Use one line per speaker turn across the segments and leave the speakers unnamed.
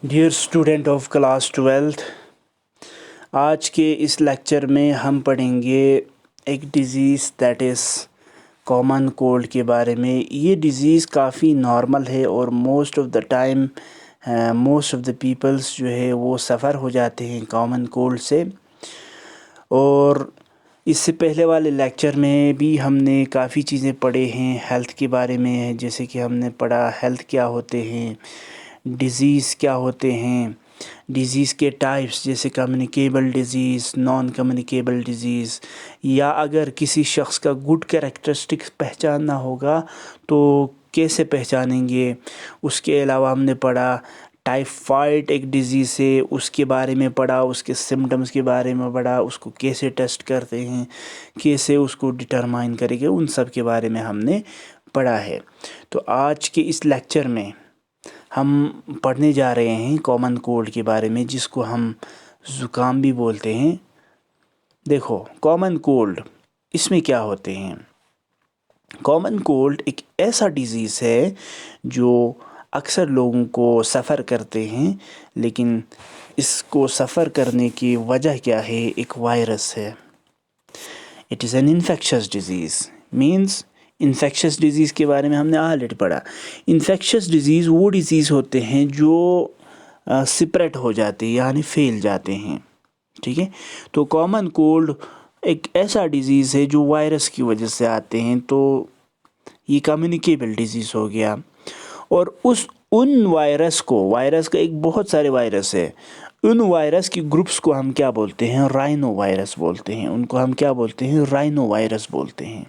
Dear student of class 12th، آج کے اس lecture میں ہم پڑھیں گے ایک disease that is common cold کے بارے میں۔ یہ ڈیزیز کافی نارمل ہے اور most of the time most of the peoples جو ہے وہ سفر ہو جاتے ہیں کامن کولڈ سے۔ اور اس سے پہلے والے لیکچر میں بھی ہم نے کافی چیزیں پڑھے ہیں ہیلتھ کے بارے میں، جیسے کہ ہم نے پڑھا ہیلتھ کیا ہوتے ہیں، ڈیزیز کیا ہوتے ہیں، ڈیزیز کے ٹائپس جیسے communicable disease, naan communicable disease, یا اگر کسی شخص کا گڈ کریکٹرسٹکس پہچاننا ہوگا تو کیسے پہچانیں گے۔ اس کے علاوہ ہم نے پڑھا ٹائفائڈ ایک ڈیزیز ہے، اس کے بارے میں پڑھا، اس کے سمٹمز کے بارے میں پڑھا، اس کو کیسے ٹیسٹ کرتے ہیں، کیسے اس کو ڈٹرمائن کریں گے، ان سب کے بارے میں ہم نے پڑھا ہے۔ تو آج کے اس لیکچر میں ہم پڑھنے جا رہے ہیں کامن کولڈ کے بارے میں، جس کو ہم زکام بھی بولتے ہیں۔ دیکھو کامن کولڈ اس میں کیا ہوتے ہیں۔ کامن کولڈ ایک ایسا ڈیزیز ہے جو اکثر لوگوں کو سفر کرتے ہیں، لیکن اس کو سفر کرنے کی وجہ کیا ہے؟ ایک وائرس ہے۔ It is an infectious disease, means infectious disease کے بارے میں ہم نے آلریڈی پڑھا۔ انفیکشس ڈیزیز وہ ڈیزیز ہوتے ہیں جو سپریڈ ہو جاتے ہیں، یعنی پھیل جاتے ہیں، ٹھیک ہے۔ تو کامن کولڈ ایک ایسا ڈیزیز ہے جو وائرس کی وجہ سے آتے ہیں، تو یہ کمیونیکیبل ڈیزیز ہو گیا۔ اور ان وائرس کا ایک بہت سارے وائرس ہے، ان وائرس کی گروپس کو ہم کیا بولتے ہیں؟ رائنو وائرس بولتے ہیں۔ ان کو ہم کیا بولتے ہیں؟ رائنو وائرس بولتے ہیں،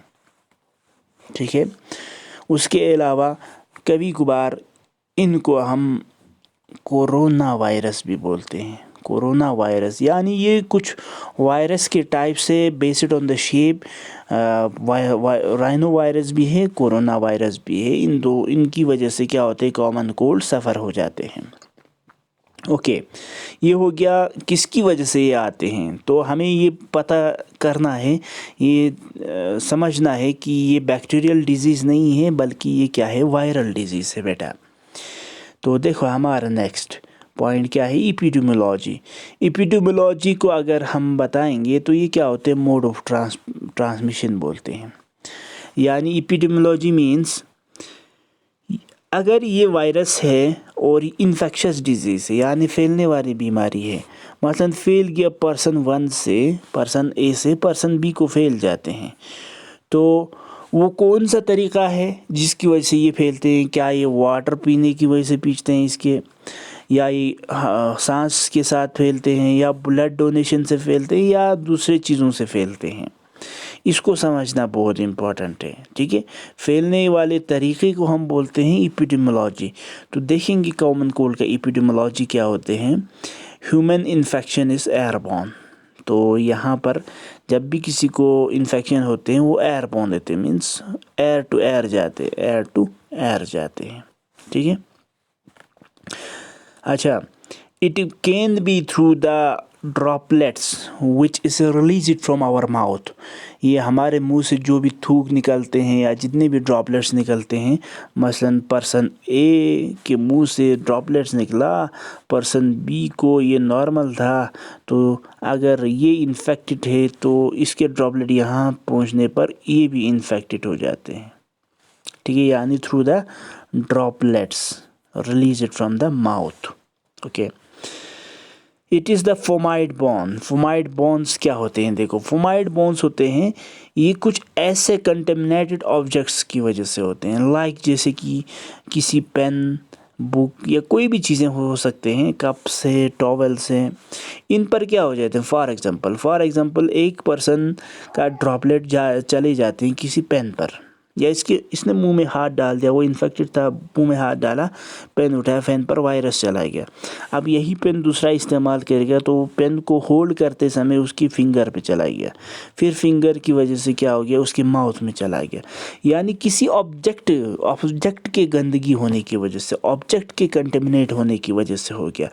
ٹھیک ہے۔ اس کے علاوہ کبھی کبھار ان کو ہم کورونا وائرس بھی بولتے ہیں۔ کورونا وائرس یعنی یہ کچھ وائرس کے ٹائپ سے based on the shape, rhino virus بھی ہے، کورونا وائرس بھی ہے۔ ان کی وجہ سے کیا ہوتے ہیں؟ کامن کولڈ سفر ہو جاتے ہیں۔ اوکے، یہ ہو گیا کس کی وجہ سے یہ آتے ہیں۔ تو ہمیں یہ پتہ کرنا ہے، یہ سمجھنا ہے کہ یہ بیکٹیریل ڈیزیز نہیں ہے، بلکہ یہ کیا ہے؟ وائرل ڈیزیز ہے بیٹا۔ تو دیکھو ہمارا نیکسٹ پوائنٹ کیا ہے؟ ایپیڈیمیولوجی۔ ایپیڈیمیولوجی کو اگر ہم بتائیں گے تو یہ کیا ہوتے ہیں؟ موڈ آف ٹرانسمیشن بولتے ہیں۔ یعنی ایپیڈیمیولوجی مینس اگر یہ وائرس ہے اور انفیکشس ڈیزیز ہے، یعنی پھیلنے والی بیماری ہے، مثلاً پھیل گیا پرسن 1 سے، پرسن اے سے پرسن بی کو پھیل جاتے ہیں، تو وہ کون سا طریقہ ہے جس کی وجہ سے یہ پھیلتے ہیں؟ کیا یہ واٹر پینے کی وجہ سے پیچھتے ہیں اس کے، یا یہ سانس کے ساتھ پھیلتے ہیں، یا بلڈ ڈونیشن سے پھیلتے ہیں، یا دوسرے چیزوں سے پھیلتے ہیں؟ اس کو سمجھنا بہت امپورٹنٹ ہے، ٹھیک ہے۔ پھیلنے والے طریقے کو ہم بولتے ہیں ایپیڈیمیولوجی۔ تو دیکھیں گے کامن کولڈ کا ایپیڈیمیولوجی کیا ہوتے ہیں۔ ہیومن انفیکشن از ایئر بورن۔ تو یہاں پر جب بھی کسی کو انفیکشن ہوتے ہیں وہ ایئر بورن ہوتے ہیں، مینس ایئر ٹو ایئر جاتے ہیں، ٹھیک ہے۔ اچھا، it can be through the droplets which is released from our mouth. یہ ہمارے منہ سے جو بھی تھوک نکلتے ہیں یا جتنے بھی ڈراپلیٹس نکلتے ہیں، مثلاً پرسن اے کے منہ سے ڈراپلیٹس نکلا، پرسن بی کو یہ نارمل تھا، تو اگر یہ انفیکٹڈ ہے تو اس کے ڈراپلیٹ یہاں پہنچنے پر یہ بھی انفیکٹڈ ہو جاتے ہیں، ٹھیک ہے۔ یعنی through the droplets released from the mouth, okay. It is the fomite borne. Fomite bones کیا ہوتے ہیں؟ دیکھو فومائڈ بونس ہوتے ہیں، یہ کچھ ایسے کنٹمنیٹڈ آبجیکٹس کی وجہ سے ہوتے ہیں، لائک جیسے کہ کسی پین، بک یا کوئی بھی چیزیں ہو سکتے ہیں، کپ سے، ٹاول سے، ان پر کیا ہو جاتے ہیں؟ فار ایگزامپل ایک پرسن کا ڈراپلیٹ چلے جاتے ہیں کسی پین پر، یا اس نے منہ میں ہاتھ ڈال دیا، وہ انفیکٹڈ تھا، منہ میں ہاتھ ڈالا، پین اٹھایا، پین پر وائرس چلا گیا۔ اب یہی پین دوسرا استعمال کرے گا تو پین کو ہولڈ کرتے سمے اس کی فنگر پہ چلا گیا، پھر فنگر کی وجہ سے کیا ہو گیا؟ اس کے ماؤتھ میں چلا گیا۔ یعنی کسی آبجیکٹ کے گندگی ہونے کی وجہ سے، آبجیکٹ کے کنٹمنیٹ ہونے کی وجہ سے ہو گیا۔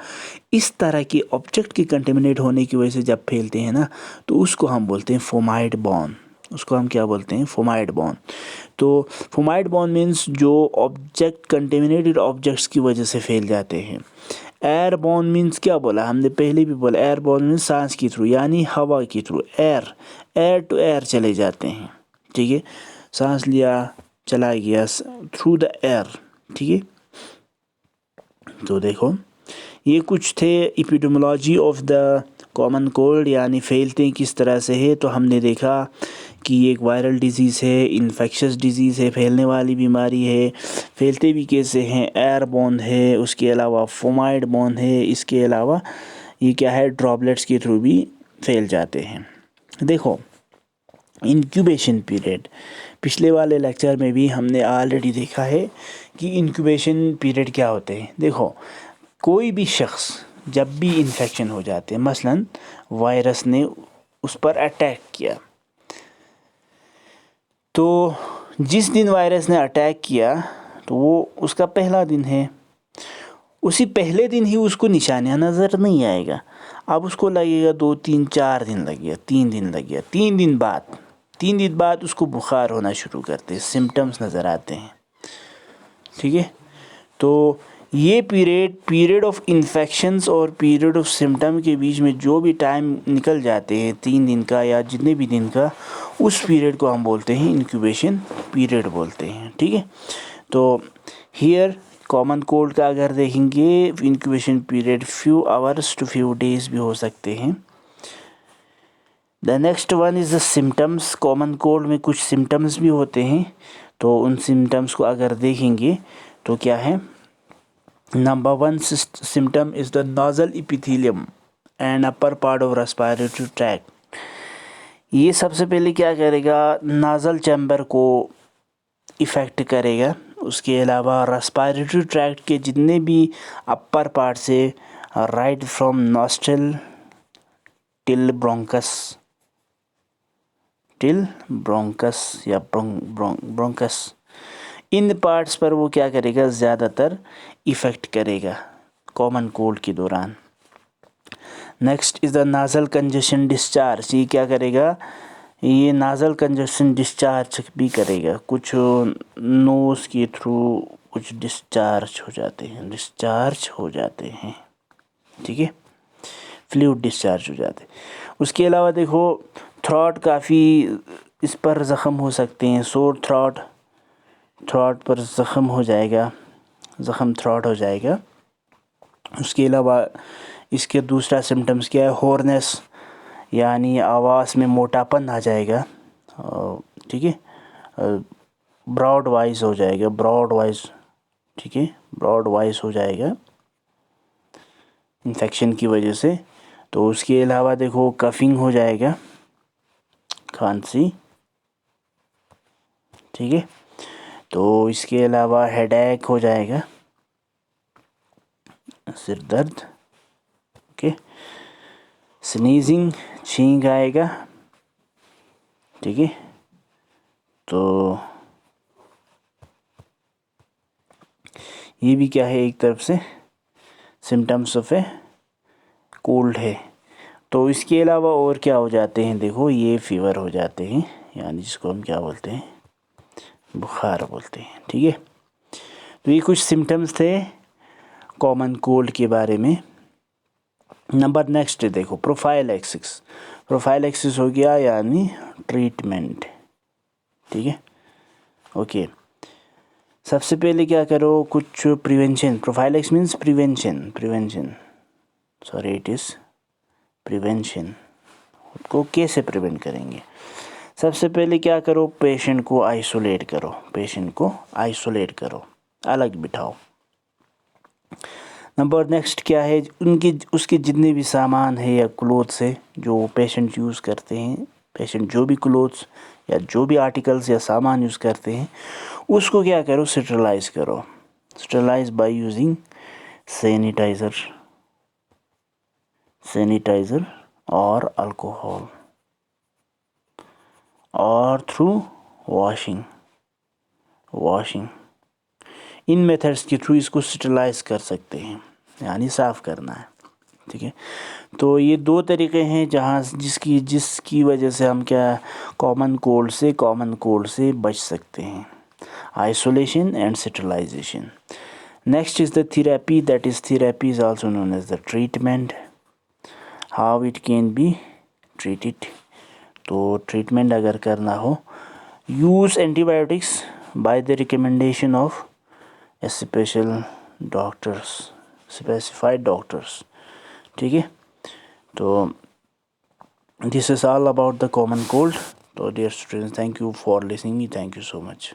اس طرح کے آبجیکٹ کے کنٹمنیٹ ہونے کی وجہ سے جب پھیلتے ہیں نا، تو اس کو ہم بولتے ہیں فومائڈ بون۔ اس کو ہم کیا بولتے ہیں؟ فومائڈ بون۔ تو فومائڈ بون مینس جو آبجیکٹ کنٹیمنیٹڈ آبجیکٹس کی وجہ سے پھیل جاتے ہیں۔ ایئر بون مینس کیا بولا ہم نے پہلے بھی بولا, ایئر بون مینس سانس کے تھرو, یعنی ہوا کے تھرو, ایئر ٹو ایئر چلے جاتے ہیں, ٹھیک ہے, سانس لیا چلا گیا تھرو دا ایئر, ٹھیک ہے. تو دیکھو یہ کچھ تھے ایپیڈیمولوجی آف دا کامن کولڈ, یعنی پھیلتے کس طرح سے ہے. تو ہم نے دیکھا کہ یہ ایک وائرل ڈیزیز ہے, انفیکشس ڈیزیز ہے, پھیلنے والی بیماری ہے. پھیلتے بھی کیسے ہیں, ایئر بون ہے, اس کے علاوہ فومائڈ بون ہے, اس کے علاوہ یہ کیا ہے, ڈراپلیٹس کے تھرو بھی پھیل جاتے ہیں. دیکھو انکیوبیشن پیریڈ, پچھلے والے لیکچر میں بھی ہم نے آلریڈی دیکھا ہے کہ انکیوبیشن پیریڈ کیا ہوتے ہیں. دیکھو کوئی بھی شخص جب بھی انفیکشن ہو جاتے ہیں, مثلاً وائرس نے اس پر اٹیک کیا, تو جس دن وائرس نے اٹیک کیا تو وہ اس کا پہلا دن ہے, اسی پہلے دن ہی اس کو نشانیاں نظر نہیں آئے گا. اب اس کو لگے گا 2 3 4 دن لگ گیا, 3 دن لگ گیا, 3 دن بعد اس کو بخار ہونا شروع کرتے, سمٹمز نظر آتے ہیں, ٹھیک ہے. تو یہ پیریڈ آف انفیکشنز اور پیریڈ آف سمٹم کے بیچ میں جو بھی ٹائم نکل جاتے ہیں 3 دن کا یا جتنے بھی دن کا, اس پیریڈ کو ہم بولتے ہیں انکیوبیشن پیریڈ بولتے ہیں, ٹھیک ہے. تو ہیئر کامن کولڈ کا اگر دیکھیں گے incubation period few hours to few days بھی ہو سکتے ہیں. The next one is the symptoms. Common cold میں کچھ سمٹمس بھی ہوتے ہیں, تو ان سمٹمس کو اگر دیکھیں گے تو کیا ہے, number 1 symptom is the nasal epithelium and upper part of respiratory tract. یہ سب سے پہلے کیا کرے گا, نازل چیمبر کو افیکٹ کرے گا. اس کے علاوہ ریسپائریٹری ٹریکٹ کے جتنے بھی اپر پارٹ سے, right from nostril till Bronx یا برونکس, ان پارٹس پر وہ کیا کرے گا, زیادہ تر ایفیکٹ کرے گا کامن کولڈ کے دوران. نیکسٹ از دا نازل کنجیشن ڈسچارج. یہ کیا کرے گا, یہ نازل کنجیشن ڈسچارج بھی کرے گا. کچھ نوز کے تھرو کچھ ڈسچارج ہو جاتے ہیں, ٹھیک ہے, فلوئڈ ڈسچارج ہو جاتے ہیں. اس کے علاوہ دیکھو تھراٹ, کافی اس پر زخم ہو سکتے ہیں. سور تھراٹ پر زخم ہو جائے گا. اس کے علاوہ اس کے دوسرا سمٹمز کیا ہے, ہورنس, یعنی آواز میں موٹاپن آ جائے گا, ٹھیک ہے. براڈ وائس ہو جائے گا انفیکشن کی وجہ سے. تو اس کے علاوہ دیکھو کفنگ ہو جائے گا, کھانسی, ٹھیک ہے. تو اس کے علاوہ ہیڈ ایک ہو جائے گا, سر درد, اوکے. سنیزنگ, چھینک آئے گا, ٹھیک ہے. تو یہ بھی کیا ہے, ایک طرف سے سمٹمس آف اے کولڈ ہے. تو اس کے علاوہ اور کیا ہو جاتے ہیں, دیکھو یہ فیور ہو جاتے ہیں, یعنی جس کو ہم کیا بولتے ہیں, بخار بولتے ہیں, ٹھیک ہے. تو یہ کچھ سمٹمز تھے کامن کولڈ کے بارے میں. نمبر نیکسٹ دیکھو پروفائلیکسس ہو گیا, یعنی ٹریٹمنٹ, ٹھیک ہے, اوکے. سب سے پہلے کیا کرو, کچھ پریونشن. پروفائلیکس مینس پریونشن خود کو کیسے پریونٹ کریں گے. سب سے پہلے کیا کرو, پیشنٹ کو آئسولیٹ کرو, الگ بٹھاؤ. نمبر نیکسٹ کیا ہے, اس کے جتنے بھی سامان ہے یا کلوتھس ہے جو پیشنٹ یوز کرتے ہیں, پیشنٹ جو بھی کلوتھس یا جو بھی آرٹیکلس یا سامان یوز کرتے ہیں, اس کو کیا کرو, اسٹرلائز بائی یوزنگ سینیٹائزر اور الکوہول, اور تھرو واشنگ. ان میتھڈس کے تھرو اس کو اسٹرلائز کر سکتے ہیں, یعنی صاف کرنا ہے, ٹھیک ہے. تو یہ 2 طریقے ہیں جس کی وجہ سے ہم کیا کامن کولڈ سے بچ سکتے ہیں, isolation and sterilisation. Next is the therapy, that is therapy is also known as the treatment. How it can be treated. تو ٹریٹمنٹ اگر کرنا ہو, use antibiotics by the recommendation of special doctors, specified doctors. ٹھیک ہے, تو this is all about the common cold. تو dear students, thank you for listening me, thank you so much.